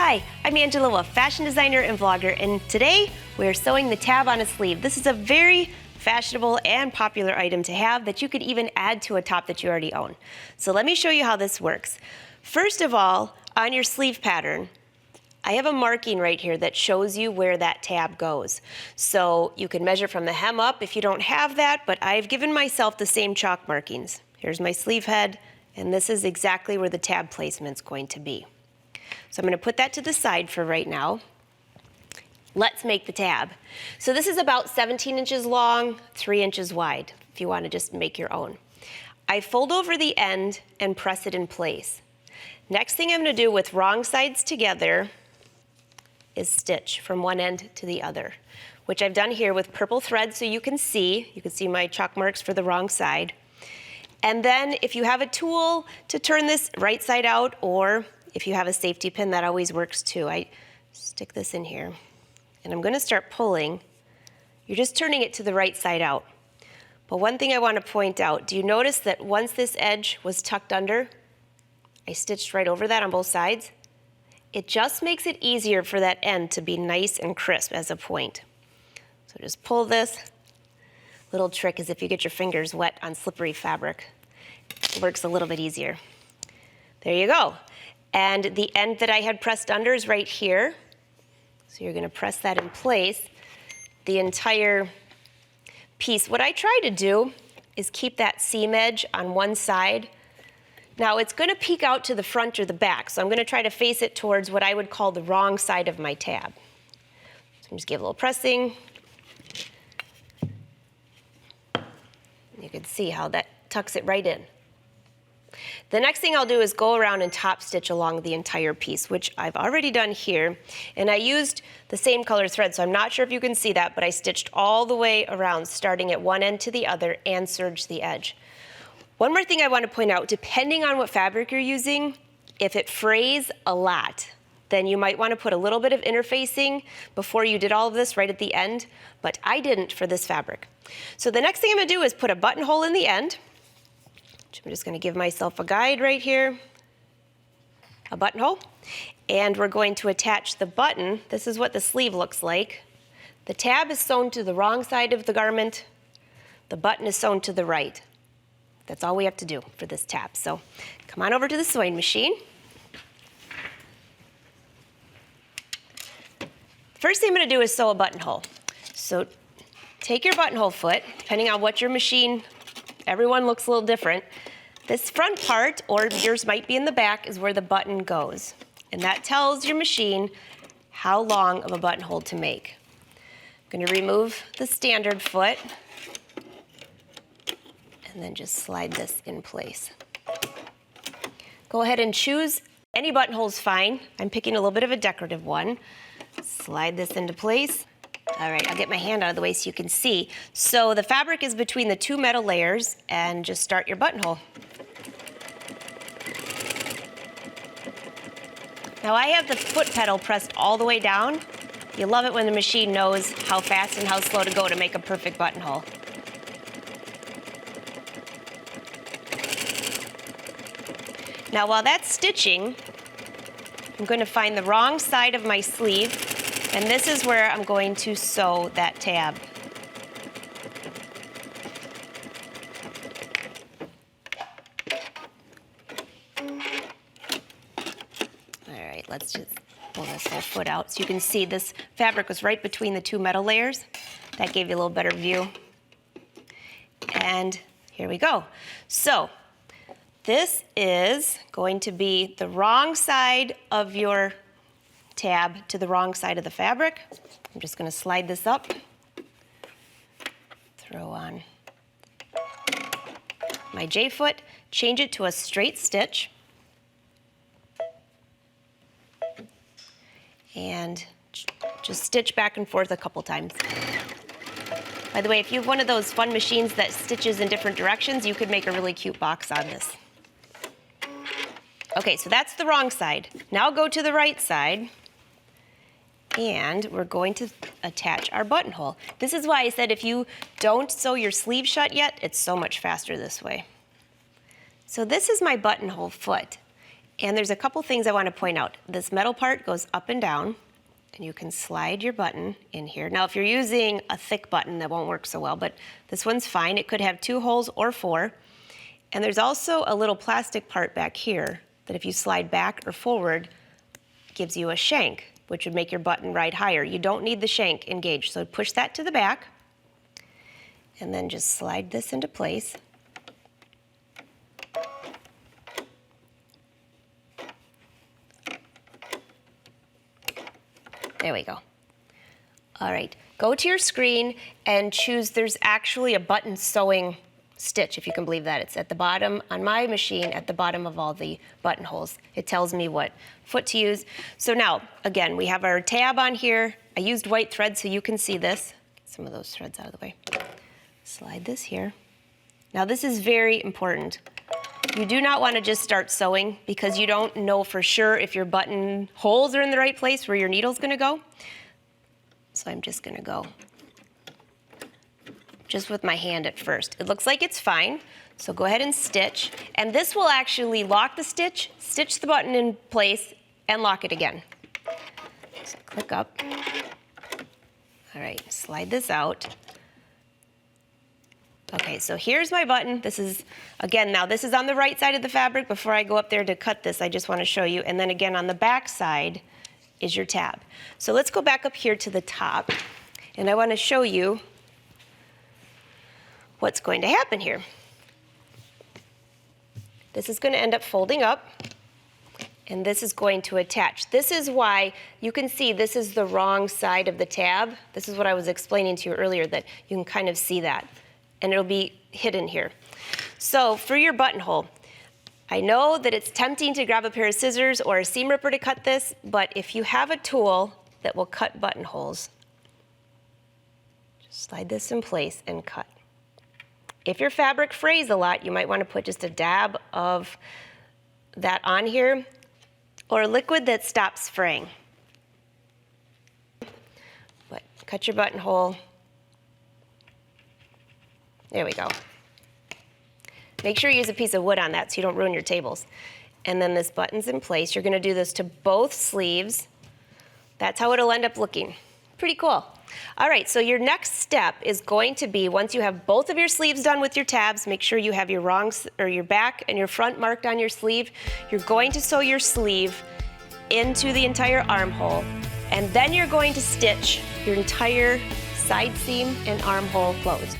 Hi, I'm Angela, a fashion designer and vlogger, and today we're sewing the tab on a sleeve. This is a very fashionable and popular item to have that you could even add to a top that you already own. So let me show you how this works. First of all, on your sleeve pattern, I have a marking right here that shows you where that tab goes. So you can measure from the hem up if you don't have that, but I've given myself the same chalk markings. Here's my sleeve head, and this is exactly where the tab placement's going to be. So I'm going to put that to the side for right now. Let's make the tab. So this is about 17 inches long, 3 inches wide, if you want to just make your own. I fold over the end and press it in place. Next thing I'm going to do with wrong sides together is stitch from one end to the other, which I've done here with purple thread so you can see my chalk marks for the wrong side. And then if you have a tool to turn this right side out, or if you have a safety pin, that always works too. I stick this in here and I'm going to start pulling. You're just turning it to the right side out. But one thing I want to point out, do you notice that once this edge was tucked under, I stitched right over that on both sides? It just makes it easier for that end to be nice and crisp as a point. So just pull this. Little trick is if you get your fingers wet on slippery fabric, it works a little bit easier. There you go. And the end that I had pressed under is right here. So you're going to press that in place. The entire piece. What I try to do is keep that seam edge on one side. Now it's going to peek out to the front or the back, so I'm going to try to face it towards what I would call the wrong side of my tab. So I'm just give a little pressing. You can see how that tucks it right in. The next thing I'll do is go around and top stitch along the entire piece, which I've already done here. And I used the same color thread, so I'm not sure if you can see that, but I stitched all the way around, starting at one end to the other, and serged the edge. One more thing I want to point out, depending on what fabric you're using, if it frays a lot, then you might want to put a little bit of interfacing before you did all of this right at the end, but I didn't for this fabric. So the next thing I'm going to do is put a buttonhole in the end. I'm just going to give myself a guide right here, a buttonhole, and we're going to attach the button. This is what the sleeve looks like. The tab is sewn to the wrong side of the garment. The button is sewn to the right. That's all we have to do for this tab. So come on over to the sewing machine. First thing I'm going to do is sew a buttonhole. So take your buttonhole foot, depending on what your machine, everyone looks a little different. This front part, or yours might be in the back, is where the button goes. And that tells your machine how long of a buttonhole to make. I'm going to remove the standard foot and then just slide this in place. Go ahead and choose any buttonhole's fine. I'm picking a little bit of a decorative one. Slide this into place. All right, I'll get my hand out of the way so you can see. So the fabric is between the two metal layers, and just start your buttonhole. Now I have the foot pedal pressed all the way down. You love it when the machine knows how fast and how slow to go to make a perfect buttonhole. Now while that's stitching, I'm going to find the wrong side of my sleeve, and this is where I'm going to sew that tab. All right, let's just pull this whole foot out so you can see this fabric was right between the two metal layers. That gave you a little better view. And here we go. So this is going to be the wrong side of your tab to the wrong side of the fabric. I'm just going to slide this up, throw on my J-foot, change it to a straight stitch, and just stitch back and forth a couple times. By the way, if you have one of those fun machines that stitches in different directions, you could make a really cute box on this. Okay, so that's the wrong side. Now go to the right side, and we're going to attach our buttonhole. This is why I said if you don't sew your sleeve shut yet, it's so much faster this way. So this is my buttonhole foot. And there's a couple things I want to point out. This metal part goes up and down, and you can slide your button in here. Now, if you're using a thick button, that won't work so well, but this one's fine. It could have 2 holes or 4. And there's also a little plastic part back here that if you slide back or forward, gives you a shank, which would make your button ride higher. You don't need the shank engaged, so push that to the back, and then just slide this into place. There we go. All right, go to your screen and choose, there's actually a button sewing stitch, if you can believe that. It's at the bottom, on my machine, at the bottom of all the buttonholes. It tells me what foot to use. So now, again, we have our tab on here. I used white thread so you can see this. Get some of those threads out of the way. Slide this here. Now this is very important. You do not want to just start sewing because you don't know for sure if your button holes are in the right place where your needle's going to go. So I'm just going to go just with my hand at first. It looks like it's fine, so go ahead and stitch. And this will actually lock the stitch, stitch the button in place, and lock it again. So click up. All right, slide this out. Okay, so here's my button. This is, again, now this is on the right side of the fabric. Before I go up there to cut this, I just want to show you. And then again, on the back side is your tab. So let's go back up here to the top, and I want to show you what's going to happen here. This is going to end up folding up, and this is going to attach. This is why you can see this is the wrong side of the tab. This is what I was explaining to you earlier, that you can kind of see that, and it'll be hidden here. So for your buttonhole, I know that it's tempting to grab a pair of scissors or a seam ripper to cut this, but if you have a tool that will cut buttonholes, just slide this in place and cut. If your fabric frays a lot, you might want to put just a dab of that on here, or a liquid that stops fraying. But cut your buttonhole. There we go. Make sure you use a piece of wood on that so you don't ruin your tables. And then this button's in place. You're going to do this to both sleeves. That's how it'll end up looking. Pretty cool. All right, so your next step is going to be, once you have both of your sleeves done with your tabs, make sure you have your your back and your front marked on your sleeve. You're going to sew your sleeve into the entire armhole, and then you're going to stitch your entire side seam and armhole closed.